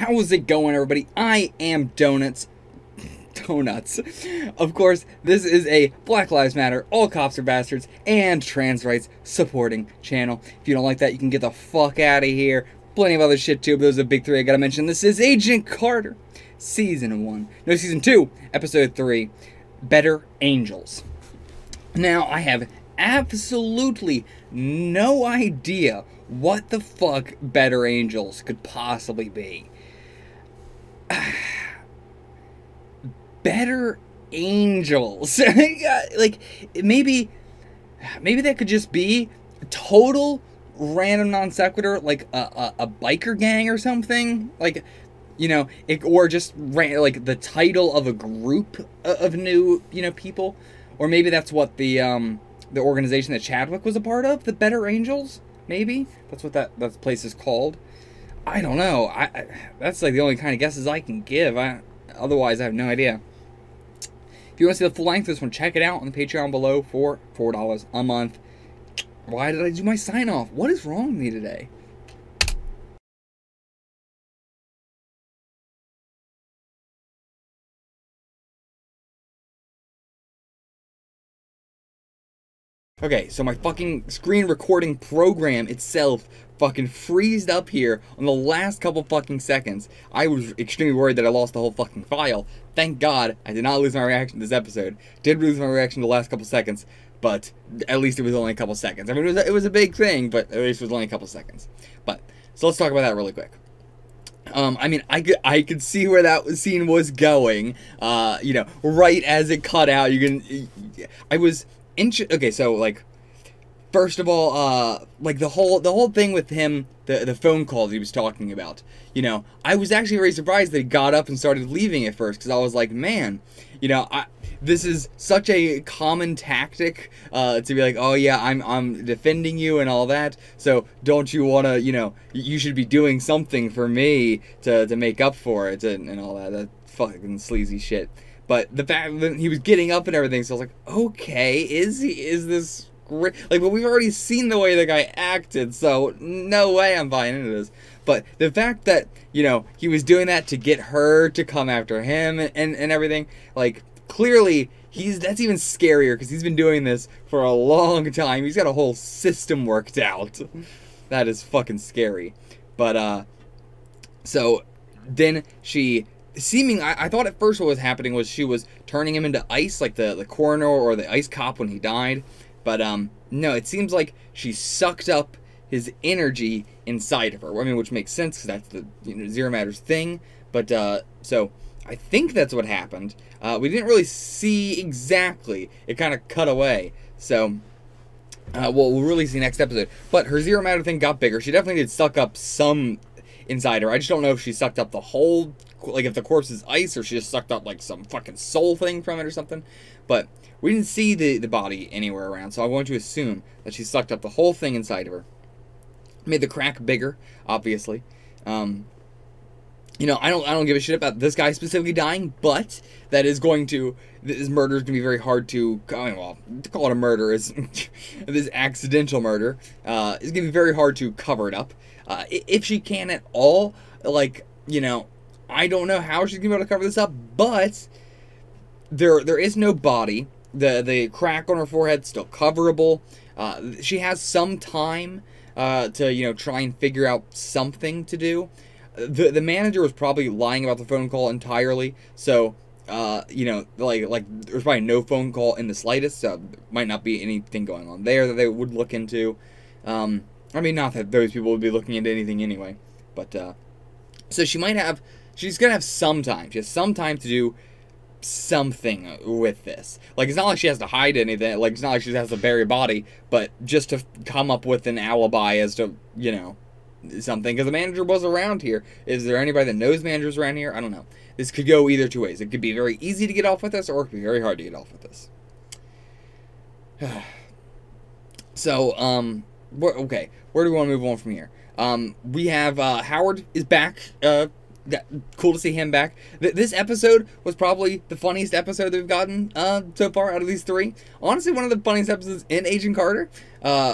How's it going, everybody? I am Donuts. Donuts. Of course, this is a Black Lives Matter, All Cops Are Bastards, and trans rights supporting channel. If you don't like that, you can get the fuck out of here. Plenty of other shit too, but those are the big three I gotta mention. This is Agent Carter, Season 2, Episode 3, Better Angels. Now, I have absolutely no idea what the fuck Better Angels could possibly be. Better Angels. Like, maybe that could just be total random non sequitur, like a biker gang or something. Like, you know, or just like the title of a group of new, people. Or maybe that's what the organization that Chadwick was a part of, the Better Angels. Maybe that's what that place is called. I don't know. That's like the only kind of guesses I can give. Otherwise, I have no idea. If you want to see the full length of this one, check it out on the Patreon below for $4 a month. Why did I do my sign off? What is wrong with me today? Okay, so my fucking screen recording program itself fucking freezed up here on the last couple fucking seconds. I was extremely worried that I lost the whole fucking file. Thank God I did not lose my reaction to this episode. Did lose my reaction to the last couple seconds, but at least it was only a couple seconds. I mean, it was a big thing, but at least it was only a couple seconds. But, so let's talk about that really quick. I mean, I could see where that scene was going, right as it cut out. Okay, so, like, first of all, like, the whole thing with him, the phone calls he was talking about, I was actually very surprised that he got up and started leaving at first, because I was like, man, this is such a common tactic, to be like, oh yeah, I'm defending you and all that, so don't you want to, you should be doing something for me to make up for it, and all that fucking sleazy shit. But the fact that he was getting up and everything, so I was like, okay, is this great? Like, but we've already seen the way the guy acted, so no way I'm buying into this. But the fact that, he was doing that to get her to come after him and everything, like, clearly, that's even scarier, because he's been doing this for a long time. He's got a whole system worked out. That is fucking scary. But, so, then I thought at first what was happening was she was turning him into ice, like the coroner or the ice cop when he died. But, no, it seems like she sucked up his energy inside of her. I mean, which makes sense, because that's the Zero Matter's thing. But, so, I think that's what happened. We didn't really see exactly. It kind of cut away. So, we'll really see next episode. But her Zero Matter thing got bigger. She definitely did suck up some inside her. I just don't know if she sucked up the whole, like, if the corpse is ice, or she just sucked up, like, some fucking soul thing from it or something. But we didn't see the body anywhere around, so I'm going to assume that she sucked up the whole thing inside of her. Made the crack bigger, obviously. I don't give a shit about this guy specifically dying, but this murder is going to be very hard to, to call it a murder is, this accidental murder, is going to be very hard to cover it up. If she can at all, like, I don't know how she's going to be able to cover this up, but there is no body. The crack on her forehead still coverable. She has some time to, try and figure out something to do. The manager was probably lying about the phone call entirely, so, like, there's probably no phone call in the slightest, so might not be anything going on there that they would look into. I mean, not that those people would be looking into anything anyway, but, so she's gonna have some time. She has some time to do something with this. Like, it's not like she has to hide anything, like, it's not like she has to bury a body, but just to come up with an alibi as to, something, because the manager was around here. Is there anybody that knows managers around here? I don't know. This could go either two ways. It could be very easy to get off with this, or it could be very hard to get off with this. So, okay, where do we want to move on from here? We have, Howard is back, cool to see him back. This episode was probably the funniest episode that we've gotten so far out of these three. Honestly, one of the funniest episodes in Agent Carter,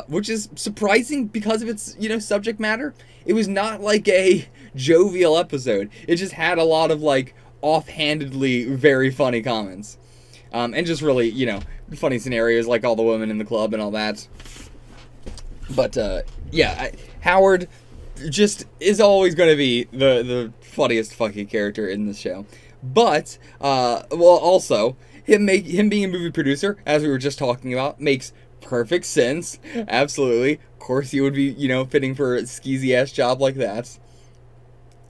which is surprising because of its, subject matter. It was not like a jovial episode. It just had a lot of, like, offhandedly very funny comments. And just really, you know, funny scenarios, like all the women in the club and all that. But, yeah, Howard just is always going to be the funniest fucking character in this show. But, well, also, him being a movie producer, as we were just talking about, makes perfect sense. Absolutely. Of course he would be, you know, fitting for a skeezy-ass job like that.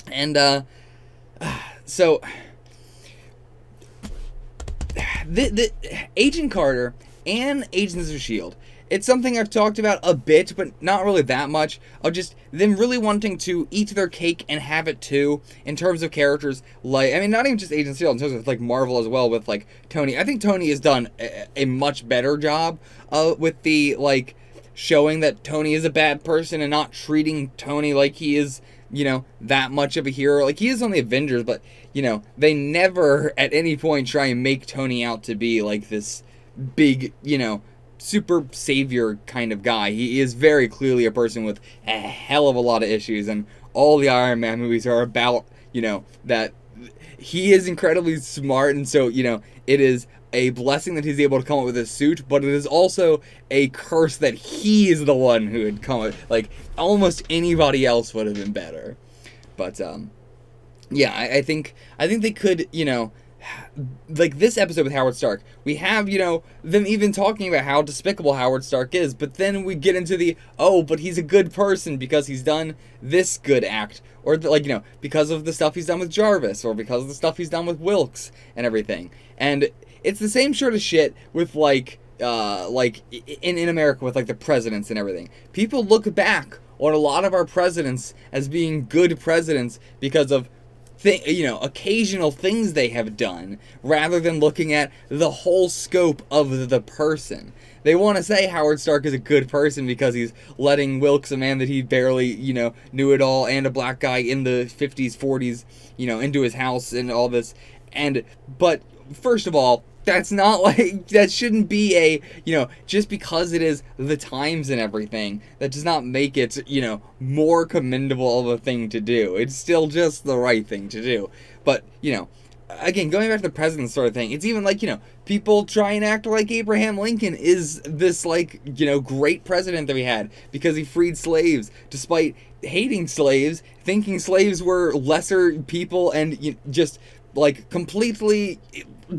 And, so, the Agent Carter and Agents of S.H.I.E.L.D., it's something I've talked about a bit, but not really that much, of just them really wanting to eat their cake and have it too, in terms of characters, like, I mean, not even just Agents of S.H.I.E.L.D., in terms of, like, Marvel as well, with, like, Tony. I think Tony has done a much better job with the, like, showing that Tony is a bad person and not treating Tony like he is, you know, that much of a hero. Like, he is on the Avengers, but, you know, they never at any point try and make Tony out to be, like, this big, you know, super savior kind of guy. He is very clearly a person with a hell of a lot of issues, and all the Iron Man movies are about, you know, that he is incredibly smart, and so, you know, it is a blessing that he's able to come up with a suit, but it is also a curse that he is the one who had come up, like, almost anybody else would have been better. But, yeah, I think they could, you know, like this episode with Howard Stark, we have, you know, them even talking about how despicable Howard Stark is, but then we get into the, oh, but he's a good person because he's done this good act, or, like, you know, because of the stuff he's done with Jarvis, or because of the stuff he's done with Wilkes and everything. And it's the same sort of shit with, like in America with, like, the presidents and everything. People look back on a lot of our presidents as being good presidents because of, you know, occasional things they have done, rather than looking at the whole scope of the person. They want to say Howard Stark is a good person because he's letting Wilkes, a man that he barely, you know, knew at all, and a black guy in the 50s, 40s, you know, into his house and all this. But first of all, that's not, like, that shouldn't be a, you know, just because it is the times and everything, that does not make it, you know, more commendable of a thing to do. It's still just the right thing to do. But, you know, again, going back to the president sort of thing, it's even like, you know, people try and act like Abraham Lincoln is this, like, you know, great president that we had because he freed slaves, despite hating slaves, thinking slaves were lesser people, and, you know, just, like, completely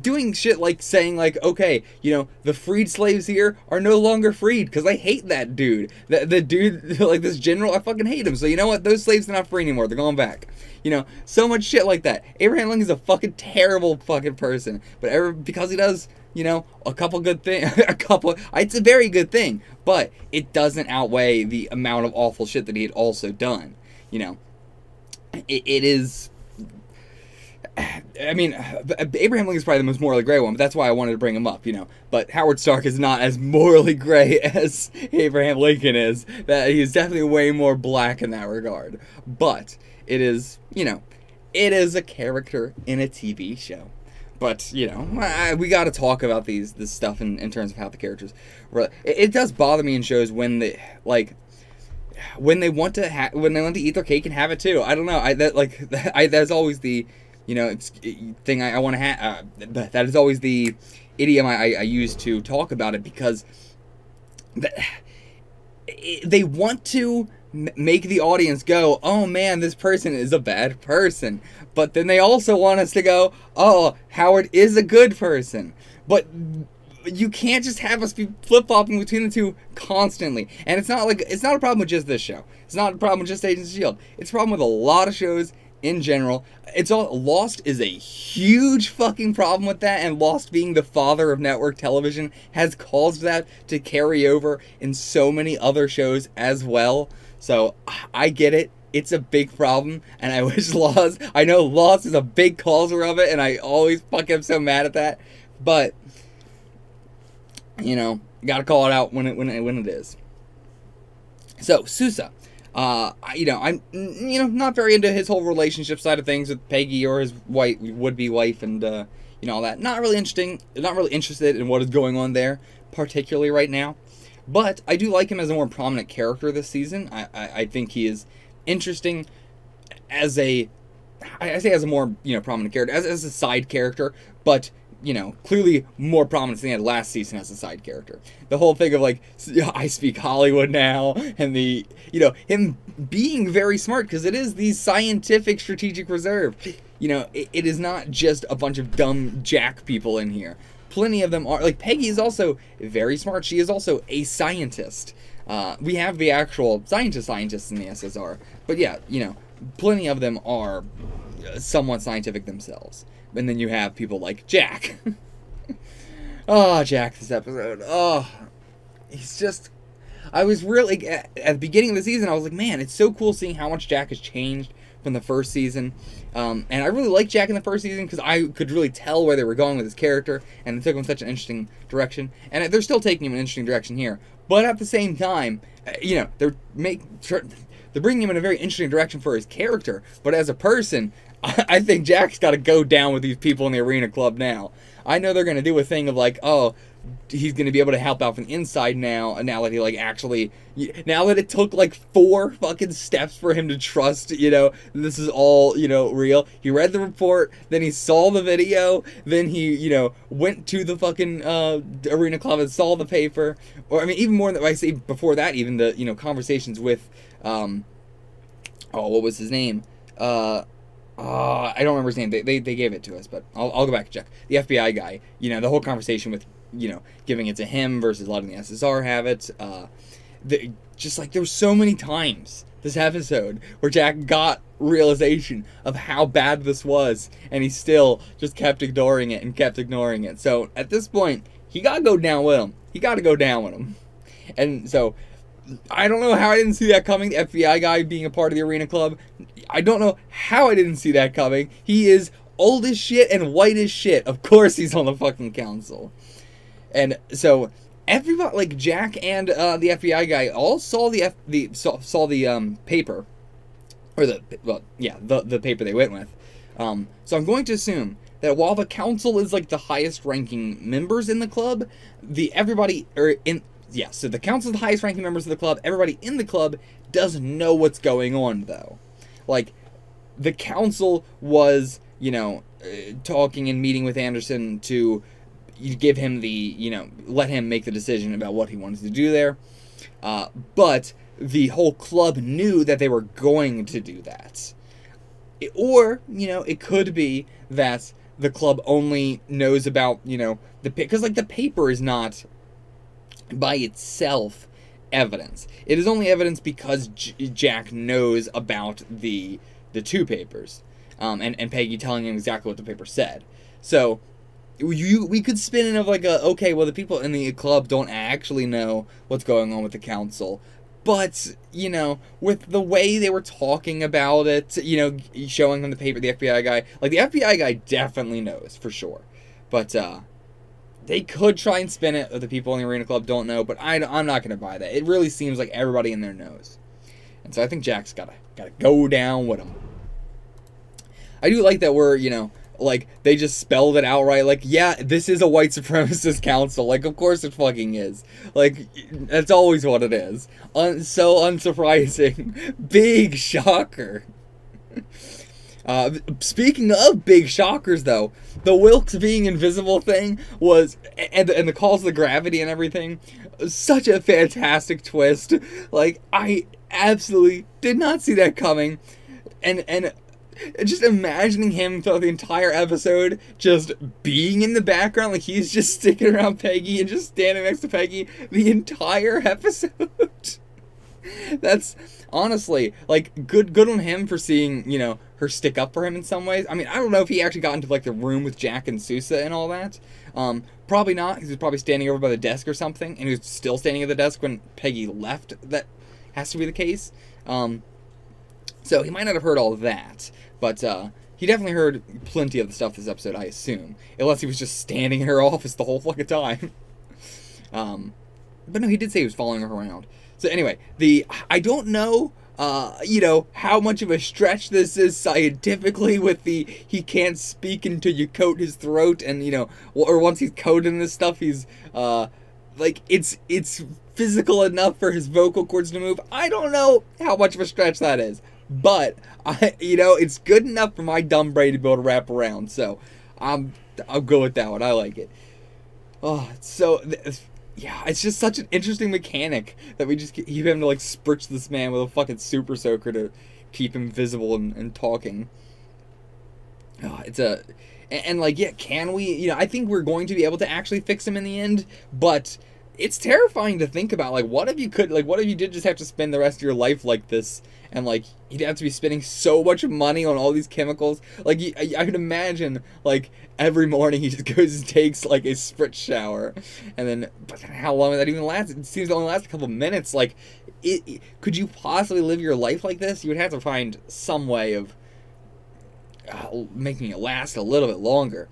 doing shit like saying, like, okay, you know, the freed slaves here are no longer freed because I hate that dude. The dude, like, this general, I fucking hate him. So you know what? Those slaves are not free anymore. They're going back. You know, so much shit like that. Abraham Lincoln's a fucking terrible fucking person. But because he does, you know, a couple good things, it's a very good thing. But it doesn't outweigh the amount of awful shit that he had also done. You know, it is... I mean, Abraham Lincoln is probably the most morally gray one, but that's why I wanted to bring him up, you know. But Howard Stark is not as morally gray as Abraham Lincoln is. That he's definitely way more black in that regard. But it is, you know, it is a character in a TV show. But, you know, we got to talk about this stuff in terms of how the characters. It does bother me in shows when they, like, when they want to eat their cake and have it too. I don't know. That's always the, you know, thing I want to have. That is always the idiom I use to talk about it, because they want to make the audience go, oh man, this person is a bad person. But then they also want us to go, oh, Howard is a good person. But you can't just have us be flip-flopping between the two constantly. And it's not a problem with just this show. It's not a problem with just Agents of S.H.I.E.L.D. It's a problem with a lot of shows in general. Lost is a huge fucking problem with that, and Lost, being the father of network television, has caused that to carry over in so many other shows as well. So I get it. It's a big problem, and I wish I know Lost is a big causer of it, and I always fucking am so mad at that. But, you know, gotta call it out when it is. So, Sousa. You know, I'm, you know, not very into his whole relationship side of things with Peggy or his would-be wife, and, you know, all that. Not really interested in what is going on there, particularly right now. But I do like him as a more prominent character this season. I think he is interesting as a, I say as a more, prominent character, as a side character, but, clearly more prominence than he had last season as a side character. The whole thing of, like, I speak Hollywood now, and the, him being very smart, because it is the scientific strategic reserve. It is not just a bunch of dumb Jack people in here. Plenty of them are, like, Peggy is also very smart. She is also a scientist. We have the actual scientists in the SSR, but yeah, plenty of them are somewhat scientific themselves. And then you have people like Jack. Oh, Jack, this episode. Oh, he's just... I was really... At the beginning of the season, I was like, man, it's so cool seeing how much Jack has changed from the first season. And I really liked Jack in the first season because I could really tell where they were going with his character, and it took him in such an interesting direction. And they're still taking him in an interesting direction here. But at the same time, they're bringing him in a very interesting direction for his character. But as a person, I think Jack's got to go down with these people in the Arena Club now. I know they're going to do a thing of like, oh, he's going to be able to help out from the inside now, and now that he, like, actually, now that it took, like, 4 fucking steps for him to trust, this is all, real. He read the report, then he saw the video, then he, went to the fucking Arena Club and saw the paper, or, I mean, even more than, I say before that, even the, conversations with, what was his name? I don't remember his name. They gave it to us, but I'll go back and check. The FBI guy, the whole conversation with, giving it to him versus letting the SSR have it. Just like there were so many times this episode where Jack got realization of how bad this was, and he still just kept ignoring it and kept ignoring it. So at this point, he got to go down with him. He got to go down with him. And so I don't know how I didn't see that coming. The FBI guy being a part of the Arena Club. I don't know how I didn't see that coming. He is old as shit and white as shit. Of course he's on the fucking council. And so everybody, like Jack and the FBI guy, all saw the paper, or the paper they went with. So I'm going to assume that while the council is like the highest ranking members in the club, so the council is the highest ranking members of the club. Everybody in the club doesn't know what's going on, though. Like, the council was, talking and meeting with Anderson to give him the, let him make the decision about what he wanted to do there. But the whole club knew that they were going to do that. Or, it could be that the club only knows about, because, like, the paper is not by itself evidence. It is only evidence because Jack knows about the 2 papers, and Peggy telling him exactly what the paper said. So we could spin in of like okay, well, the people in the club don't actually know what's going on with the council, but with the way they were talking about it, showing him the paper, the FBI guy, like the FBI guy definitely knows for sure, but they could try and spin it, the people in the Arena Club don't know, but I'm not going to buy that. It really seems like everybody in there knows. And so I think Jack's gotta go down with him. I do like that we're, like, they just spelled it outright, like, yeah, this is a white supremacist council. Like, of course it fucking is. Like, that's always what it is. So unsurprising. Big shocker. Speaking of big shockers, though, the Wilkes being invisible thing was, and the calls of the gravity and everything, such a fantastic twist. Like, I absolutely did not see that coming, and just imagining him throughout the entire episode just being in the background, like he's just sticking around Peggy and just standing next to Peggy the entire episode. That's honestly, like, good on him for seeing, her stick up for him in some ways. I mean, I don't know if he actually got into, like, the room with Jack and Sousa and all that. Probably not, because he was probably standing over by the desk or something, and he was still standing at the desk when Peggy left. That has to be the case. So he might not have heard all of that, but he definitely heard plenty of the stuff this episode, I assume. Unless he was just standing in her office the whole fucking time. But no, he did say he was following her around. So anyway, I don't know, how much of a stretch this is scientifically with he can't speak until you coat his throat, and, or once he's coated this stuff, he's, like, it's physical enough for his vocal cords to move. I don't know how much of a stretch that is, but it's good enough for my dumb brain to be able to wrap around. So I'll go with that one. I like it. Oh, so yeah, it's just such an interesting mechanic that we just keep having to like spritz this man with a fucking super soaker to keep him visible and talking. Oh, and like, yeah, can we? I think we're going to be able to actually fix him in the end, but it's terrifying to think about. Like, what if you did just have to spend the rest of your life like this, and like you'd have to be spending so much money on all these chemicals. Like, I could imagine like every morning he just goes and takes like a spritz shower, and but how long would that even last? It seems to only last a couple minutes. Like, could you possibly live your life like this? You would have to find some way of making it last a little bit longer,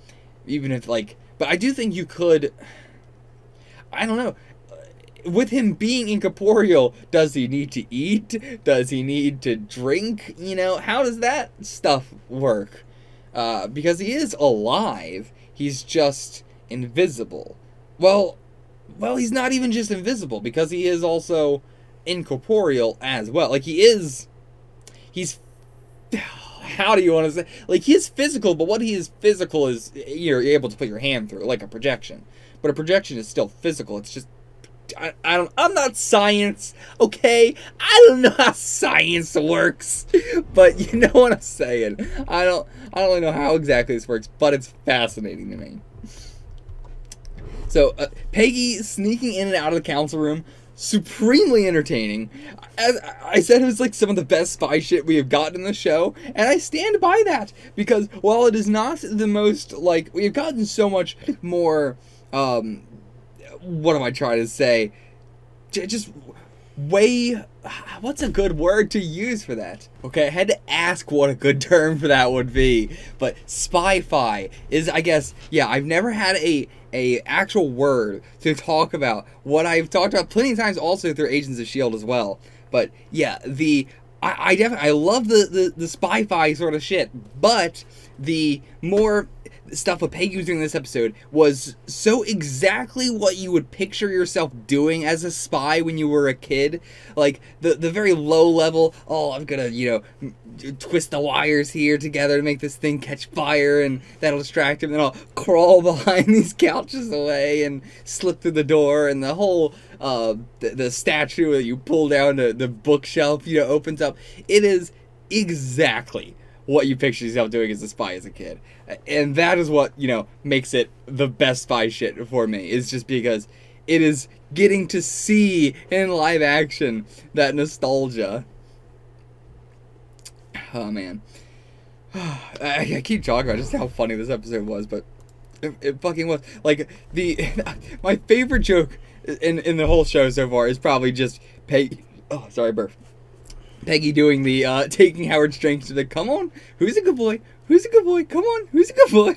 even if like. But I do think you could. I don't know. With him being incorporeal, does he need to eat? Does he need to drink? How does that stuff work? Because he is alive, he's just invisible. Well, he's not even just invisible, because he is also incorporeal as well. Like, he's how do you want to say? Like, he is physical, but what he is physical is you're able to put your hand through, like a projection. But a projection is still physical. It's just, I'm not science, okay? I don't know how science works, but you know what I'm saying. I don't really know how exactly this works, but it's fascinating to me. So, Peggy sneaking in and out of the council room, supremely entertaining. As I said, it was like some of the best spy shit we have gotten in the show, and I stand by that, because while it is not the most, like, we have gotten so much more, what am I trying to say? Just way, what's a good word to use for that? Okay, I had to ask what a good term for that would be, but spy-fi is, I guess, yeah, I've never had a actual word to talk about what I've talked about plenty of times also through Agents of S.H.I.E.L.D. as well. But yeah, I definitely, I love the spy-fi sort of shit, but the more stuff what Peggy was doing in this episode was so exactly what you would picture yourself doing as a spy when you were a kid. Like, the very low level, oh, I'm gonna, twist the wires here together to make this thing catch fire, and that'll distract him, and then I'll crawl behind these couches away and slip through the door, and the whole, the statue that you pull down the bookshelf, opens up. It is exactly what you picture yourself doing as a spy as a kid. And that is what, makes it the best spy shit for me. It's just because it is getting to see in live action that nostalgia. Oh, man. I keep talking about just how funny this episode was, but it fucking was. Like, my favorite joke in the whole show so far is probably just Peggy. Oh, sorry, burp. Peggy doing the taking Howard Strange to the come on, who's a good boy? Who's a good boy? Come on, who's a good boy?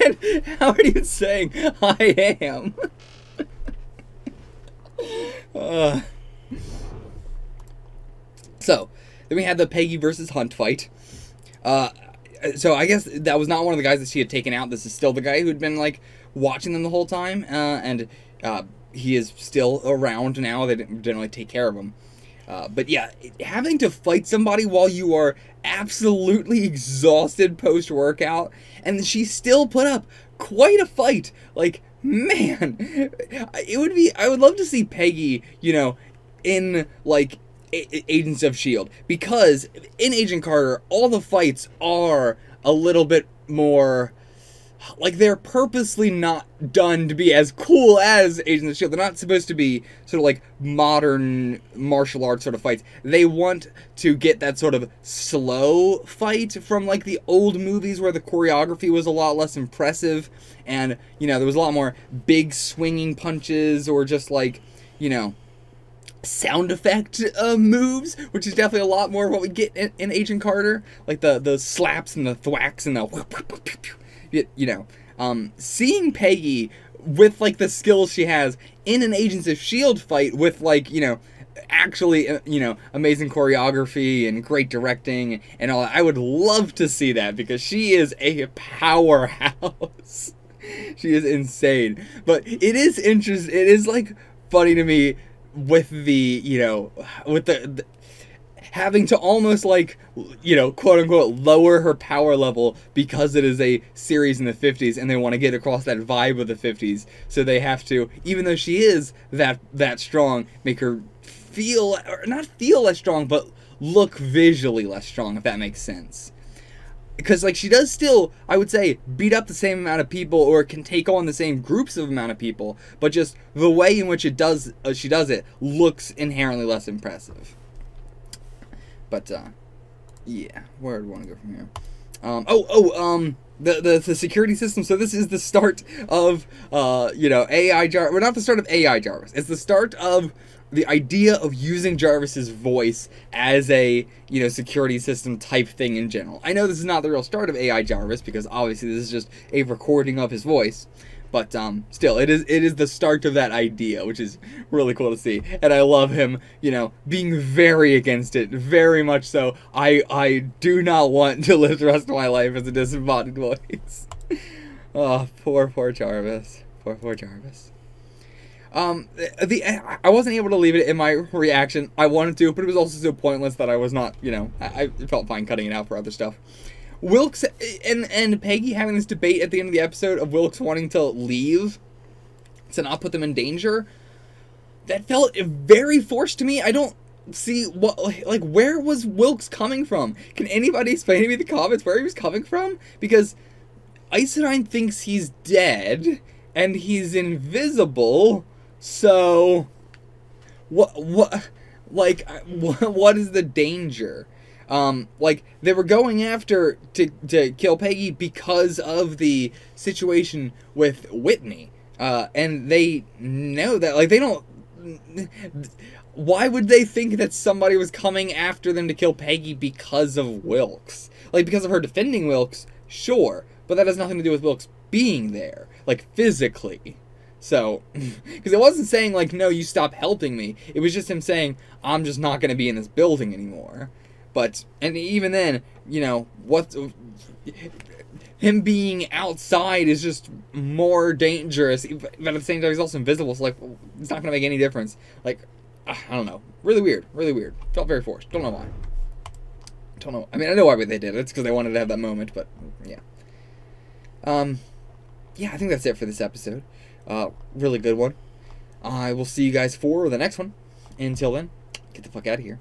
And Howard even saying, I am. So, then we had the Peggy versus Hunt fight. So I guess that was not one of the guys that she had taken out. This is still the guy who'd been, like, watching them the whole time. And he is still around now. They didn't really take care of him. But yeah, having to fight somebody while you are absolutely exhausted post-workout, and she still put up quite a fight. Like, man, I would love to see Peggy, in, like, Agents of S.H.I.E.L.D. Because in Agent Carter, all the fights are a little bit more, like, they're purposely not done to be as cool as Agents of S.H.I.E.L.D. They're not supposed to be sort of like modern martial arts sort of fights. They want to get that sort of slow fight from, like, the old movies where the choreography was a lot less impressive, and, there was a lot more big swinging punches, or just, like, sound effect moves, which is definitely a lot more of what we get in Agent Carter. Like the slaps and the thwacks and the seeing Peggy with, like, the skills she has in an Agents of S.H.I.E.L.D. fight with, like, actually, amazing choreography and great directing and all that. I would love to see that, because she is a powerhouse. She is insane. But it is interesting. It is, like, funny to me with the, with the having to almost like, you know, quote unquote, lower her power level because it is a series in the 50s and they want to get across that vibe of the 50s. So they have to, even though she is that strong, make her feel, or not feel less strong, but look visually less strong, if that makes sense. Because, like, she does still, I would say, beat up the same amount of people, or can take on the same groups of amount of people, but just the way in which she does it looks inherently less impressive. But, yeah, where do we want to go from here? The security system. So this is the start of, you know, AI Jarvis. Well, not the start of AI Jarvis. It's the start of the idea of using Jarvis's voice as a, you know, security system type thing in general. I know this is not the real start of AI Jarvis, because obviously this is just a recording of his voice. But still, it is the start of that idea, which is really cool to see. And I love him, you know, being very against it, very much so. I do not want to live the rest of my life as a disembodied voice. Oh, poor Jarvis. Poor Jarvis. I wasn't able to leave it in my reaction. I wanted to, but it was also so pointless that I was not, you know, I felt fine cutting it out for other stuff. Wilkes and Peggy having this debate at the end of the episode of Wilkes wanting to leave to not put them in danger, that felt very forced to me. I don't see what, like, where was Wilkes coming from? Can anybody explain to me in the comments where he was coming from? Because Isodyne thinks he's dead and he's invisible, so what is the danger? Like, they were going after to kill Peggy because of the situation with Whitney. And they know that, like, they don't, why would they think that somebody was coming after them to kill Peggy because of Wilkes? Like, because of her defending Wilkes, sure, but that has nothing to do with Wilkes being there, like, physically. So, because it wasn't saying, like, no, you stop helping me. It was just him saying, I'm just not going to be in this building anymore. But, and even then, you know, him being outside is just more dangerous. But at the same time, he's also invisible, so, like, it's not going to make any difference. Like, I don't know. Really weird. Really weird. Felt very forced. Don't know why. Don't know. I mean, I know why they did it. It's because they wanted to have that moment, but, yeah. Yeah, I think that's it for this episode. Really good one. I will see you guys for the next one. Until then, get the fuck out of here.